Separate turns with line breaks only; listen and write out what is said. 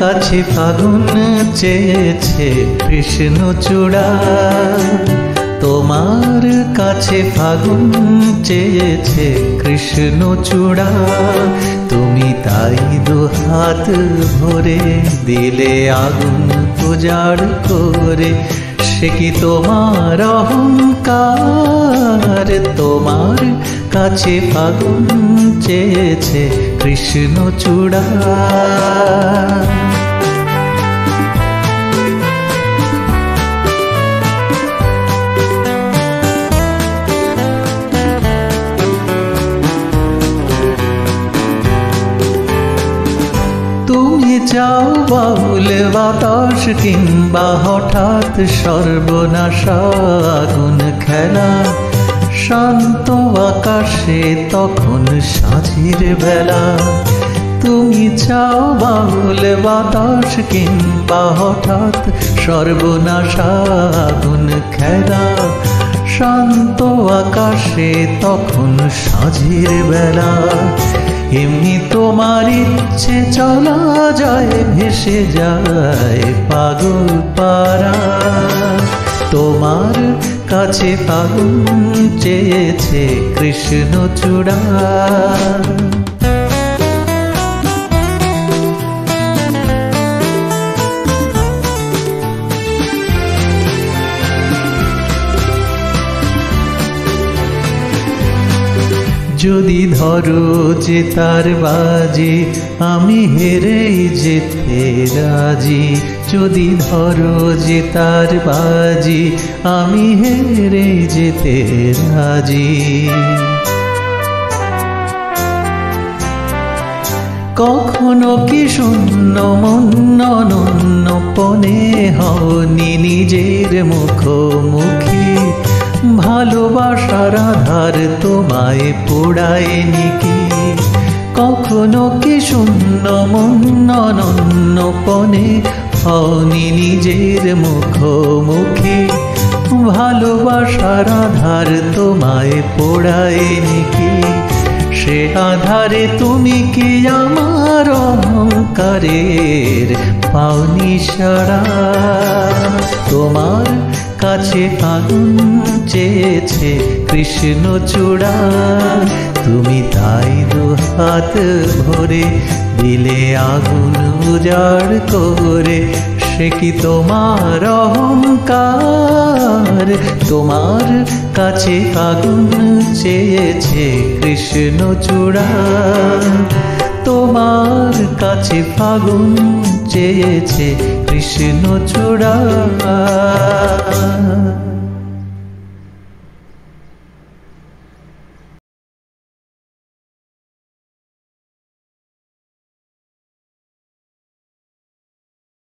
কাছে ফাগুন চেয়েছে কৃষ্ণচূড়া, তোমার কাছে ফাগুন চেয়েছে কৃষ্ণচূড়া। তুমি তাই দুহাত ভরে দিলে আগুন উজাড় করে। সে কি তোমার অহংকার? তোমার কাছে ফাগুন চেয়েছে কৃষ্ণচূড়া। তুমি চাও বাউল বাতাস কিংবা হঠাৎ সর্বনাশা আগুন খেলা, শান্ত আকাশে তখন সাঁঝের বেলা। তুমি চাও বাউল বাতাস কিংবা হঠাৎ সর্বনাশা আগুন খেলা, শান্ত আকাশে তখন সাঁঝের বেলা। এমনি তোমার ইচ্ছে চলা যায়, ভেসে যায় পাগল পারা। তোমার কাছে ফাগুন চেয়েছে কৃষ্ণচূড়া। যদি ধরো যে তার বাজি, আমি হেরেই যেতে রাজি। যদি ধরো যে তার বাজি, আমি হেরেই যেতে রাজি। কখনো কি শূন্য মন অনন্য পনে হওনি নিজের মুখোমুখি? ভালোবাসার আধার তোমায় পোড়ায়নি কি? কখনো কি শূন্য মন অনন্য পনে হওনি নিজের মুখোমুখি? ভালোবাসার আধার তোমায় পোড়ায়নি কি? সে আধারে তুমি কি আমার অহংকারের পাওনি সারা? তোমার কাছে ফাগুন চেয়েছে কৃষ্ণচূড়া, তুমি তাই দুহাত ভরে দিলে আগুন উজাড় করে। সে কি তোমার অহংকার? তোমার কাছে ফাগুন চেয়েছে কৃষ্ণচূড়া। তোমার কাছে ফাগুন চেয়েছে কৃষ্ণচূড়া।